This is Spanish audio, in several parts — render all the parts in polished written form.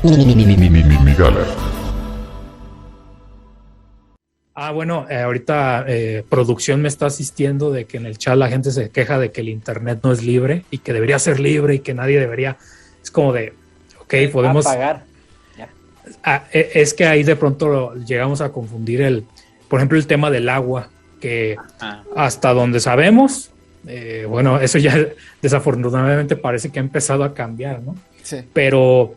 Migala. Bueno, ahorita producción me está asistiendo de que en el chat la gente se queja de que el internet no es libre y que debería ser libre y que nadie debería. Es como de, ok, podemos pagar. Es que ahí de pronto llegamos a confundir por ejemplo, el tema del agua, que hasta donde sabemos, bueno, eso ya desafortunadamente parece que ha empezado a cambiar, ¿no? Sí. Pero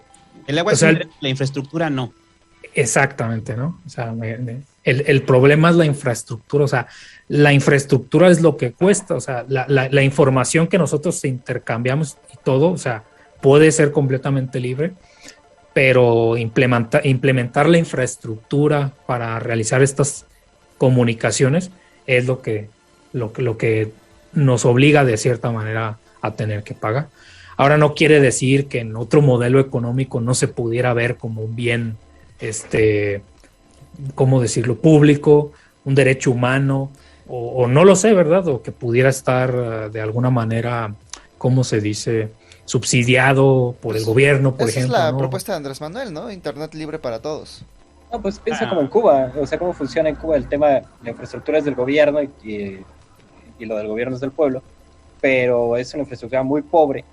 el agua es la infraestructura, no. Exactamente, ¿no? O sea, el problema es la infraestructura, o sea, la infraestructura es lo que cuesta, o sea, la información que nosotros intercambiamos y todo, o sea, puede ser completamente libre, pero implementar la infraestructura para realizar estas comunicaciones es lo que nos obliga de cierta manera a tener que pagar. Ahora no quiere decir que en otro modelo económico no se pudiera ver como un bien, ¿cómo decirlo?, público, un derecho humano, o no lo sé, ¿verdad? O que pudiera estar de alguna manera, ¿cómo se dice?, subsidiado por el gobierno, por ejemplo. Esa es la ¿no? propuesta de Andrés Manuel, ¿no? Internet libre para todos. No, pues piensa como en Cuba, o sea, cómo funciona en Cuba el tema de la infraestructura es del gobierno y lo del gobierno es del pueblo, pero es una infraestructura muy pobre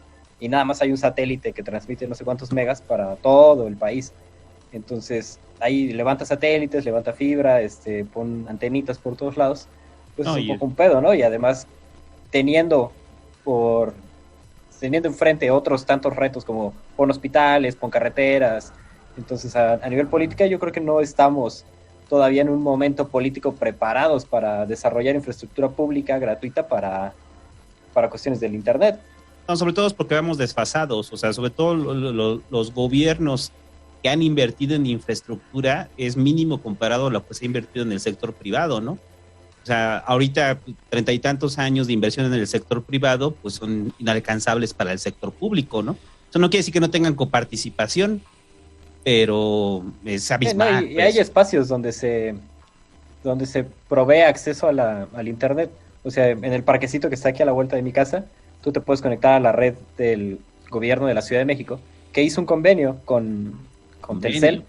y nada más hay un satélite que transmite no sé cuántos megas para todo el país. Entonces, ahí levanta satélites, levanta fibra, pon antenitas por todos lados, pues es un poco un pedo, ¿no? Y además, teniendo enfrente otros tantos retos como pon hospitales, pon carreteras. Entonces, a nivel política, yo creo que no estamos todavía en un momento político preparados para desarrollar infraestructura pública gratuita para cuestiones del Internet. No, sobre todo es porque vamos desfasados, o sea, sobre todo los gobiernos que han invertido en infraestructura es mínimo comparado a lo que se ha invertido en el sector privado, ¿no? O sea, ahorita 30 y tantos años de inversión en el sector privado pues son inalcanzables para el sector público, ¿no? Eso no quiere decir que no tengan coparticipación, pero es abismal. Y hay espacios donde se provee acceso al Internet. O sea, en el parquecito que está aquí a la vuelta de mi casa, tú te puedes conectar a la red del gobierno de la Ciudad de México, que hizo un convenio con Telcel.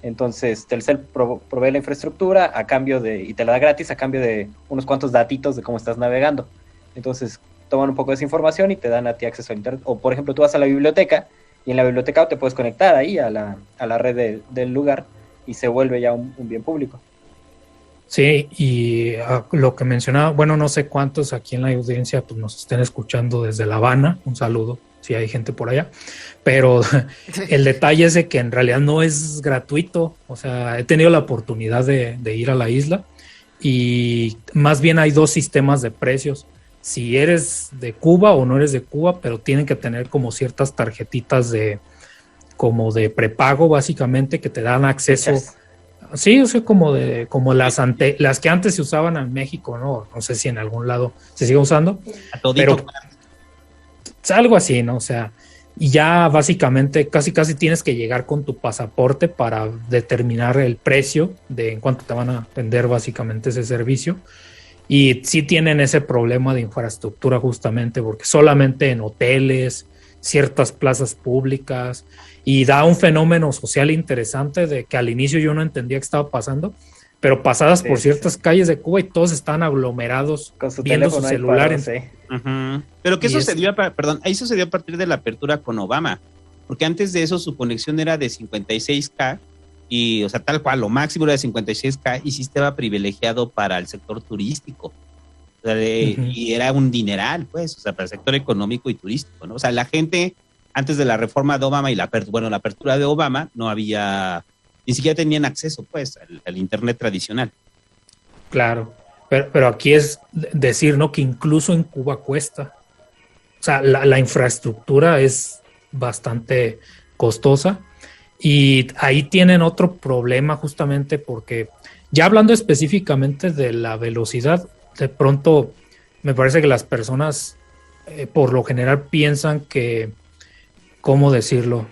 Entonces, Telcel provee la infraestructura y te la da gratis a cambio de unos cuantos datitos de cómo estás navegando. Entonces, toman un poco de esa información y te dan a ti acceso a Internet. O, por ejemplo, tú vas a la biblioteca y en la biblioteca te puedes conectar ahí a la red del lugar y se vuelve ya un bien público. Sí, y lo que mencionaba, bueno, no sé cuántos aquí en la audiencia pues, nos estén escuchando desde La Habana, un saludo si hay gente por allá, pero el detalle es de que en realidad no es gratuito, o sea, he tenido la oportunidad de ir a la isla y más bien hay dos sistemas de precios, si eres de Cuba o no eres de Cuba, pero tienen que tener como ciertas tarjetitas como de prepago básicamente que te dan acceso. Sí, o sea, como las que antes se usaban en México, no sé si en algún lado se sigue usando, pero algo así, ¿no? O sea, y ya básicamente casi tienes que llegar con tu pasaporte para determinar el precio de en cuánto te van a vender básicamente ese servicio. Y sí tienen ese problema de infraestructura justamente porque solamente en hoteles, ciertas plazas públicas, y da un fenómeno social interesante de que al inicio yo no entendía qué estaba pasando, pero pasadas por ciertas calles de Cuba y todos están aglomerados viendo su celular. Pero ¿qué sucedió? Ahí sucedió a partir de la apertura con Obama, porque antes de eso su conexión era de 56K y, o sea, tal cual, lo máximo era de 56K y sistema privilegiado para el sector turístico. O sea, y era un dineral, pues, o sea, para el sector económico y turístico, ¿no? O sea, la gente, antes de la reforma de Obama y la apertura de Obama, no había, ni siquiera tenían acceso, pues, al Internet tradicional. Claro, pero aquí es decir, ¿no? Que incluso en Cuba cuesta. O sea, la infraestructura es bastante costosa y ahí tienen otro problema justamente porque, ya hablando específicamente de la velocidad, de pronto me parece que las personas por lo general piensan que, ¿cómo decirlo?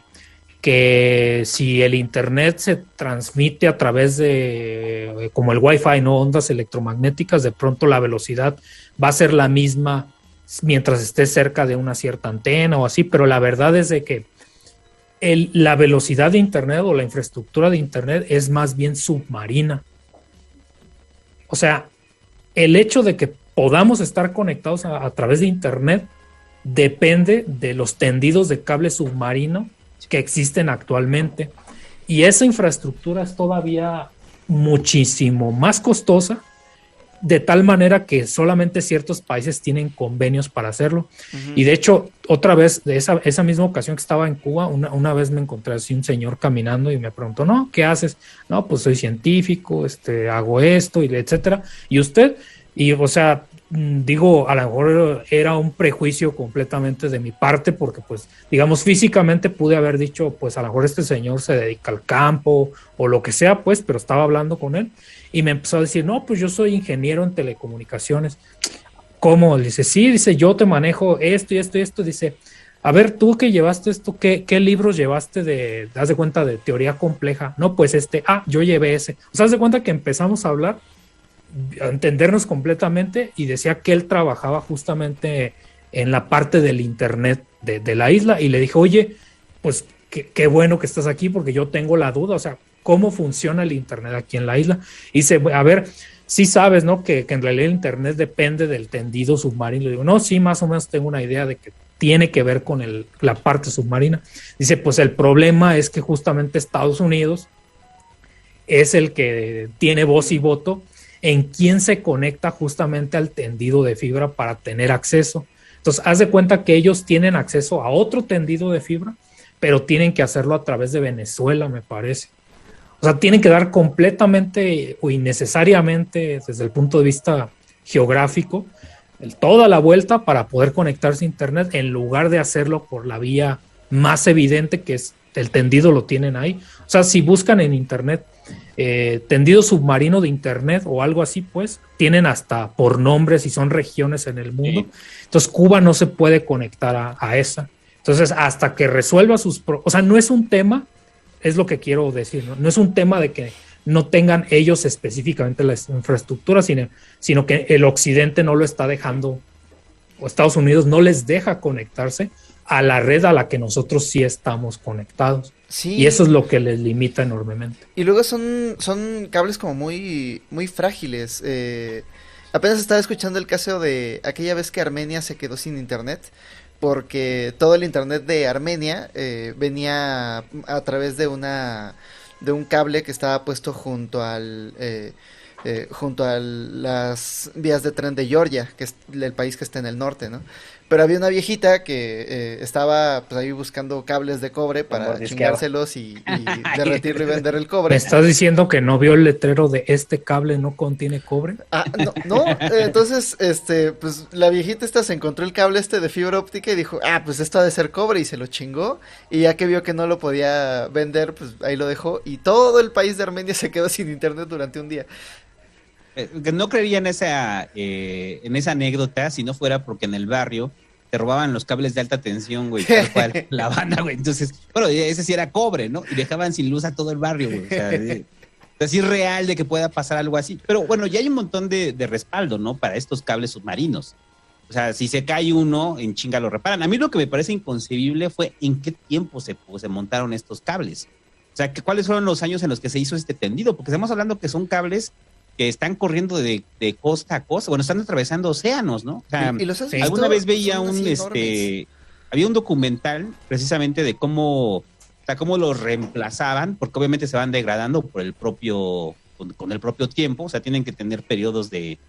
Que si el internet se transmite a través de, como el Wi-Fi, ¿no? Ondas electromagnéticas, de pronto la velocidad va a ser la misma mientras estés cerca de una cierta antena o así, pero la verdad es de que la velocidad de Internet o la infraestructura de Internet es más bien submarina. O sea, el hecho de que podamos estar conectados a través de Internet depende de los tendidos de cable submarino que existen actualmente. Y esa infraestructura es todavía muchísimo más costosa, de tal manera que solamente ciertos países tienen convenios para hacerlo. Uh-huh. Y de hecho, otra vez, de esa misma ocasión que estaba en Cuba, una vez me encontré así un señor caminando y me preguntó, no, ¿qué haces? No, pues soy científico, hago esto, y etcétera. ¿Y usted? Y, o sea, digo, a lo mejor era un prejuicio completamente de mi parte, porque, pues, digamos, físicamente pude haber dicho, pues, a lo mejor este señor se dedica al campo o lo que sea, pues, pero estaba hablando con él y me empezó a decir, no, pues yo soy ingeniero en telecomunicaciones. ¿Cómo? Le dice, sí, dice, yo te manejo esto y esto y esto. Dice, a ver, tú que llevaste esto, ¿qué libros llevaste haz de cuenta, de teoría compleja? No, pues yo llevé ese. O sea, haz de cuenta que empezamos a hablar, a entendernos completamente, y decía que él trabajaba justamente en la parte del internet de la isla, y le dije, oye, pues qué bueno que estás aquí, porque yo tengo la duda, o sea, ¿cómo funciona el internet aquí en la isla? Y dice, a ver, sí sabes, ¿no? Que en realidad el internet depende del tendido submarino. Le digo, no, sí, más o menos tengo una idea de que tiene que ver con la parte submarina. Dice, pues el problema es que justamente Estados Unidos es el que tiene voz y voto en quién se conecta justamente al tendido de fibra para tener acceso. Entonces, haz de cuenta que ellos tienen acceso a otro tendido de fibra, pero tienen que hacerlo a través de Venezuela, me parece. O sea, tienen que dar completamente o innecesariamente, desde el punto de vista geográfico, toda la vuelta para poder conectarse a Internet, en lugar de hacerlo por la vía más evidente, que es el tendido lo tienen ahí. O sea, si buscan en Internet tendido submarino de Internet o algo así, pues tienen hasta por nombres y son regiones en el mundo. Sí. Entonces Cuba no se puede conectar a esa. Entonces, hasta que resuelva o sea, no es un tema, es lo que quiero decir, ¿no? No es un tema de que no tengan ellos específicamente la infraestructura, sino que el occidente no lo está dejando, o Estados Unidos no les deja conectarse a la red a la que nosotros sí estamos conectados. Sí. Y eso es lo que les limita enormemente. Y luego son cables como muy, muy frágiles. Apenas estaba escuchando el caso de aquella vez que Armenia se quedó sin internet, porque todo el internet de Armenia venía a través de un cable que estaba puesto junto a las vías de tren de Georgia, que es el país que está en el norte, ¿no? Pero había una viejita que estaba pues ahí buscando cables de cobre para chingárselos y derretirlo y vender el cobre. ¿Me estás diciendo que no vio el letrero de este cable no contiene cobre? Ah, no, entonces, pues la viejita se encontró el cable de fibra óptica y dijo, pues esto ha de ser cobre, y se lo chingó, y ya que vio que no lo podía vender, pues ahí lo dejó, y todo el país de Armenia se quedó sin internet durante un día. No creería en esa anécdota si no fuera porque en el barrio te robaban los cables de alta tensión, güey, tal cual, la banda, güey. Entonces, bueno, ese sí era cobre, ¿no? Y dejaban sin luz a todo el barrio, güey. O sea, es irreal de que pueda pasar algo así. Pero bueno, ya hay un montón de respaldo, ¿no? Para estos cables submarinos. O sea, si se cae uno, en chinga lo reparan. A mí lo que me parece inconcebible fue en qué tiempo se montaron estos cables. O sea, ¿cuáles fueron los años en los que se hizo este tendido? Porque estamos hablando que son cables que están corriendo de costa a costa, bueno, están atravesando océanos, ¿no? O sea, alguna vez veía había un documental precisamente de cómo los reemplazaban, porque obviamente se van degradando por el propio, con el propio tiempo, o sea, tienen que tener periodos de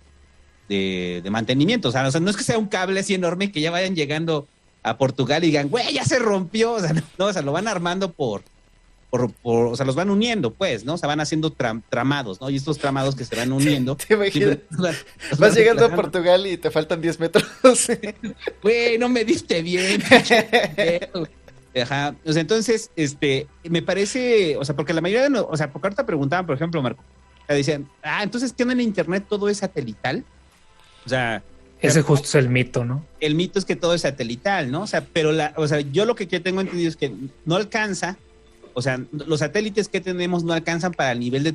mantenimiento, o sea, no es que sea un cable así enorme que ya vayan llegando a Portugal y digan, güey, ya se rompió, o sea, no, o sea, lo van armando o sea, los van uniendo, pues, ¿no? O sea, van haciendo tramados, ¿no? Y estos tramados que se van uniendo. ¿Te imaginas? Vas llegando a Portugal y te faltan 10 metros. Güey, no me diste bien. Ajá. O sea, entonces, me parece, o sea, porque la mayoría o sea, porque ahorita preguntaban, por ejemplo, Marco, o sea, decían, entonces, ¿tienen internet todo es satelital? O sea, ese justo es el mito, ¿no? El mito es que todo es satelital, ¿no? O sea, pero yo lo que tengo entendido es que no alcanza. O sea, los satélites que tenemos no alcanzan para el nivel de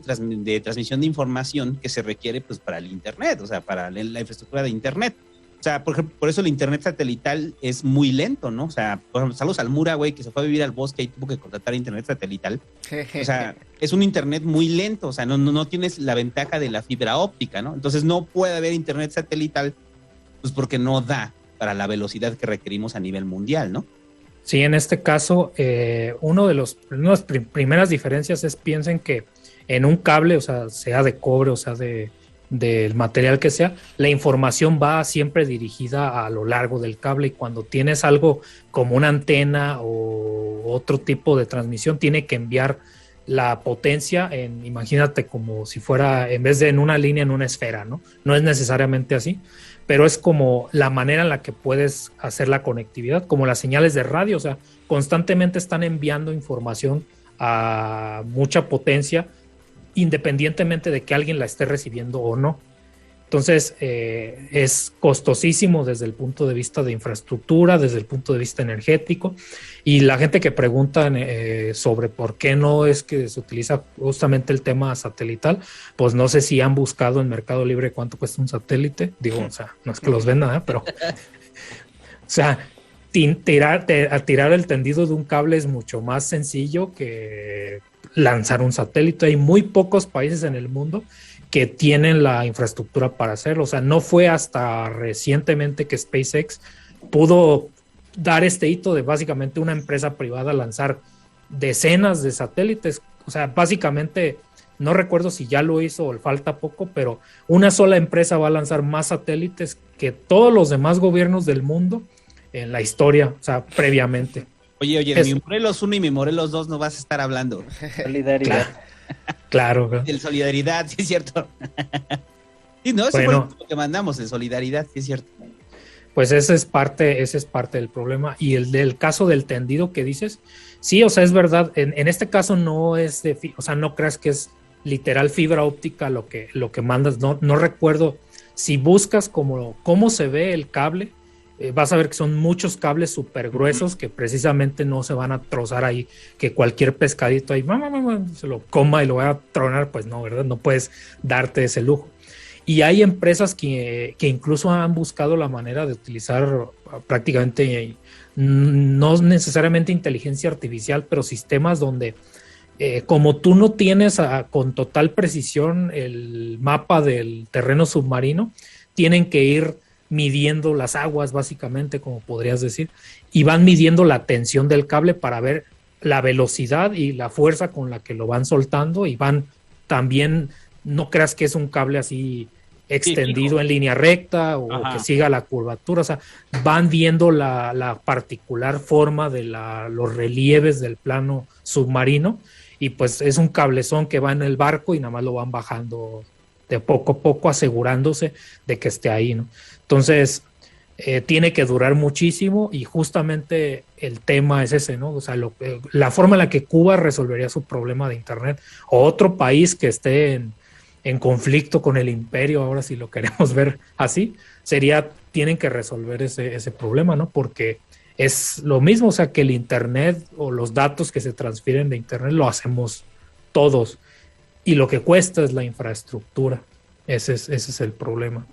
transmisión de información que se requiere, pues, para el internet, o sea, para la infraestructura de internet. O sea, por ejemplo, por eso el internet satelital es muy lento, ¿no? O sea, por ejemplo, saludos al Mura, güey, que se fue a vivir al bosque y tuvo que contratar internet satelital. O sea, es un internet muy lento, o sea, no tienes la ventaja de la fibra óptica, ¿no? Entonces no puede haber internet satelital, pues porque no da para la velocidad que requerimos a nivel mundial, ¿no? Sí, en este caso, una de las primeras diferencias es piensen que en un cable, o sea de cobre, o sea del material que sea, la información va siempre dirigida a lo largo del cable, y cuando tienes algo como una antena o otro tipo de transmisión, tiene que enviar la potencia imagínate como si fuera, en vez de en una línea, en una esfera, ¿no? No es necesariamente así, pero es como la manera en la que puedes hacer la conectividad, como las señales de radio, o sea, constantemente están enviando información a mucha potencia, independientemente de que alguien la esté recibiendo o no. Entonces, es costosísimo desde el punto de vista de infraestructura, desde el punto de vista energético, y la gente que pregunta sobre por qué no es que se utiliza justamente el tema satelital, pues no sé si han buscado en Mercado Libre cuánto cuesta un satélite, digo, o sea, no es que los vendan, pero, o sea, tirar el tendido de un cable es mucho más sencillo que lanzar un satélite. Hay muy pocos países en el mundo que tienen la infraestructura para hacerlo. O sea, no fue hasta recientemente que SpaceX pudo dar este hito de básicamente una empresa privada lanzar decenas de satélites. O sea, básicamente, no recuerdo si ya lo hizo o falta poco, pero una sola empresa va a lanzar más satélites que todos los demás gobiernos del mundo en la historia, o sea, previamente. Oye, de mi Morelos 1 y mi Morelos 2 no vas a estar hablando. Solidaridad. Claro. El solidaridad, sí es cierto. Sí, no, eso Bueno, fue lo que mandamos, el solidaridad, sí es cierto. Pues ese es parte del problema. Y el del caso del tendido que dices, sí, o sea, es verdad. En este caso no es o sea, no creas que es literal fibra óptica lo que mandas. No recuerdo. Si buscas cómo se ve el cable, vas a ver que son muchos cables súper gruesos que precisamente no se van a trozar ahí, que cualquier pescadito ahí se lo coma y lo va a tronar, pues no, ¿verdad? No puedes darte ese lujo. Y hay empresas que incluso han buscado la manera de utilizar prácticamente, no necesariamente inteligencia artificial, pero sistemas donde como tú no tienes con total precisión el mapa del terreno submarino, tienen que ir midiendo las aguas, básicamente, como podrías decir, y van midiendo la tensión del cable para ver la velocidad y la fuerza con la que lo van soltando, y van también, no creas que es un cable así extendido en línea recta o que siga la curvatura, o sea, van viendo la particular forma de los relieves del plano submarino, y pues es un cablezón que va en el barco y nada más lo van bajando de poco a poco, asegurándose de que esté ahí, ¿no? Entonces, tiene que durar muchísimo, y justamente el tema es ese, ¿no? O sea, la forma en la que Cuba resolvería su problema de internet, o otro país que esté en conflicto con el imperio, ahora si lo queremos ver así, tienen que resolver ese problema, ¿no? Porque es lo mismo, o sea, que el internet o los datos que se transfieren de internet lo hacemos todos, y lo que cuesta es la infraestructura. Ese es el problema.